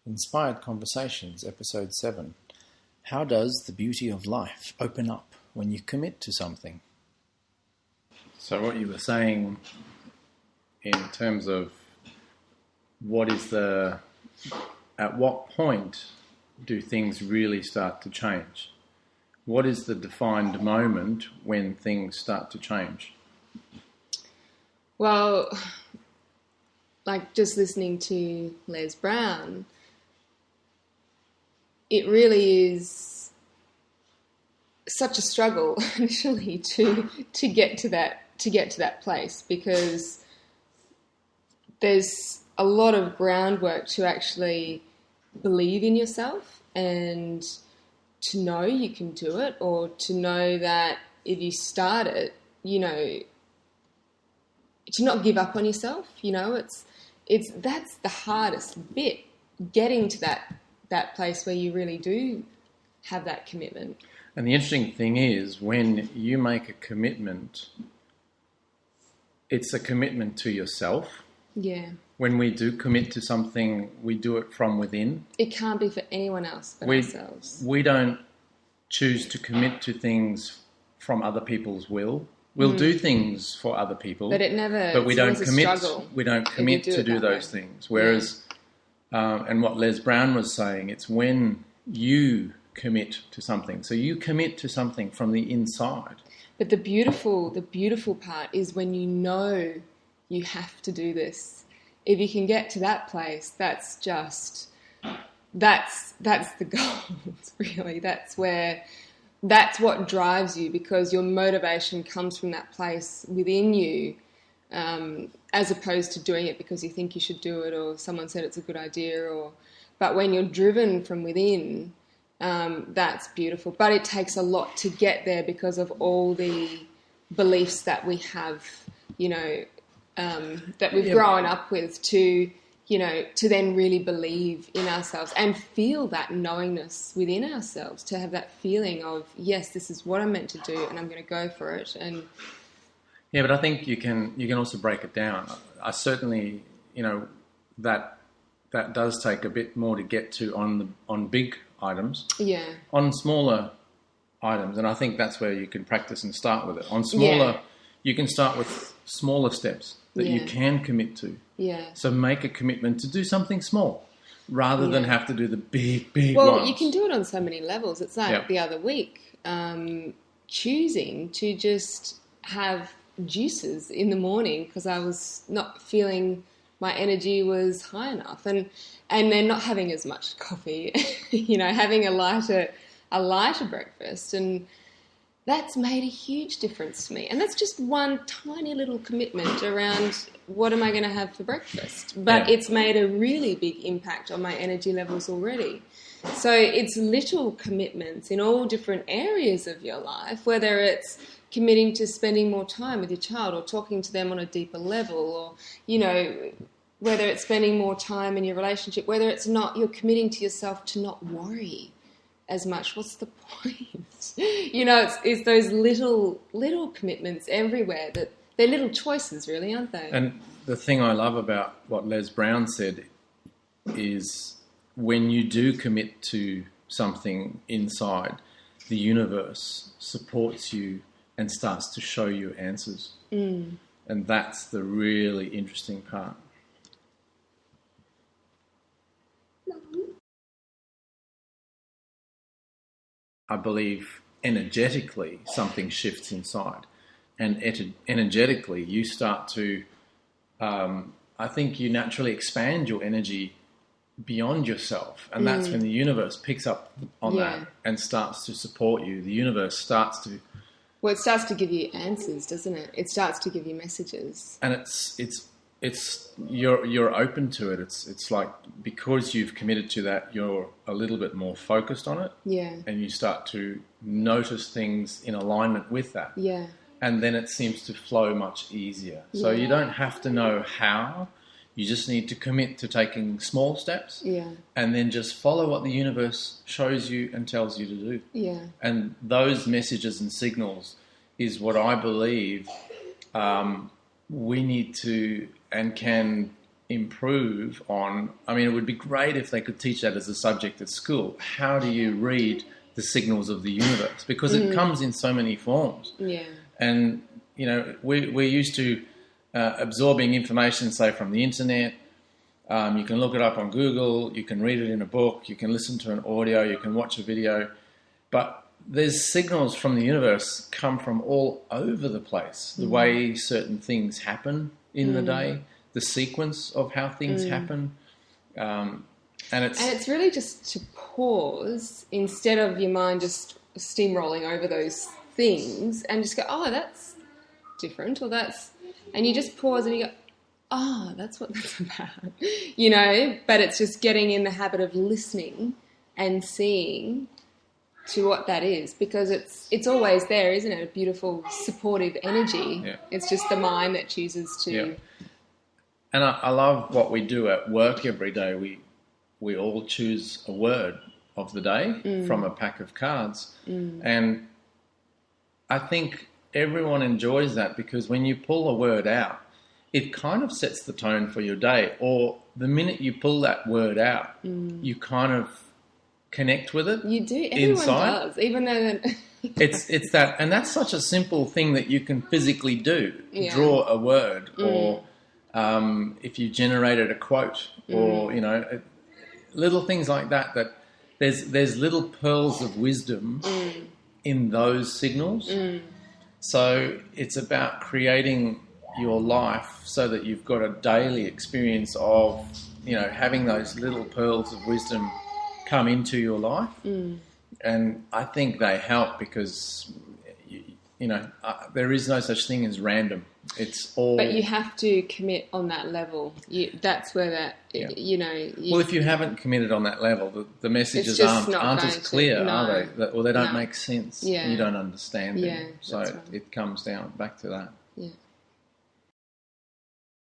Inspired Conversations, Episode 7. How does the beauty of life open up when you commit to something? So what you were saying in terms of at what point do things really start to change? What is the defined moment when things start to change? Well, like just listening to Les Brown, it really is such a struggle initially to get to that place, because there's a lot of groundwork to actually believe in yourself and to know you can do it, or to know that if you start it, to not give up on yourself. That's the hardest bit, getting to that place where you really do have that commitment. And the interesting thing is, when you make a commitment, it's a commitment to yourself. Yeah. When we do commit to something, we do it from within. It can't be for anyone else but ourselves. We don't choose to commit to things from other people's will. We'll do things for other people, but we don't commit. We don't commit to do those things. Whereas, and what Les Brown was saying, it's when you commit to something. So you commit to something from the inside. But the beautiful part is when you know you have to do this. If you can get to that place, that's the goal. Really, that's what drives you, because your motivation comes from that place within you, as opposed to doing it because you think you should do it or someone said it's a good idea. But when you're driven from within, that's beautiful. But it takes a lot to get there because of all the beliefs that we have, that we've grown up with, to then really believe in ourselves and feel that knowingness within ourselves, to have that feeling of, yes, this is what I'm meant to do and I'm going to go for it. And yeah, but I think you can also break it down. I certainly, that does take a bit more to get to on big items. Yeah. On smaller items, and I think that's where you can practice and start with it. On smaller, you can start with smaller steps that you can commit to. Yeah. So make a commitment to do something small rather than have to do the big ones. Well, you can do it on so many levels. It's like the other week, choosing to just have juices in the morning because I was not feeling my energy was high enough, and then not having as much coffee, having a lighter breakfast, and that's made a huge difference to me. And that's just one tiny little commitment around what am I going to have for breakfast. But it's made a really big impact on my energy levels already. So it's little commitments in all different areas of your life, whether it's committing to spending more time with your child or talking to them on a deeper level, or, whether it's spending more time in your relationship, whether it's not, you're committing to yourself to not worry as much. What's the point? It's those little commitments everywhere, that they're little choices, really, aren't they? And the thing I love about what Les Brown said is, when you do commit to something inside, the universe supports you and starts to show you answers. And that's the really interesting part. I believe energetically something shifts inside, and energetically you start to, I think you naturally expand your energy beyond yourself, and that's when the universe picks up on that and starts to support you. The universe starts to... Well, it starts to give you answers, doesn't it? It starts to give you messages. And you're open to it. It's like, because you've committed to that, you're a little bit more focused on it. Yeah. And you start to notice things in alignment with that. Yeah. And then it seems to flow much easier. So you don't have to know how. You just need to commit to taking small steps. Yeah. And then just follow what the universe shows you and tells you to do. Yeah. And those messages and signals is what I believe we need to and can improve on, I mean, it would be great if they could teach that as a subject at school. How do you read the signals of the universe? Because it comes in so many forms. Yeah. And, you know, we're used to absorbing information, say, from the internet. You can look it up on Google, you can read it in a book, you can listen to an audio, you can watch a video. But there's signals from the universe come from all over the place. The way certain things happen in the day, the sequence of how things happen. And it's really just to pause instead of your mind just steamrolling over those things and just go, oh, that's different, or that's... And you just pause and you go, oh, that's what that's about, you know? But it's just getting in the habit of listening and seeing to what that is, because it's always there, isn't it? A beautiful, supportive energy. Yeah. It's just the mind that chooses to... Yeah. And I love what we do at work every day. We all choose a word of the day from a pack of cards. And I think everyone enjoys that, because when you pull a word out, it kind of sets the tone for your day. Or the minute you pull that word out, you kind of connect with it. You do. Everyone does, even though... it's that, and that's such a simple thing that you can physically do. Yeah. Draw a word, or if you generated a quote, or, you know, little things like that, that there's little pearls of wisdom in those signals. So it's about creating your life so that you've got a daily experience of, you know, having those little pearls of wisdom come into your life. And I think they help because, you know, there is no such thing as random. It's all... But you have to commit on that level. That's where that, you know... Well, if you haven't committed on that level, the messages aren't as clear, are they? Or they don't make sense. Yeah. You don't understand them. Yeah, So it comes down back to that. Yeah.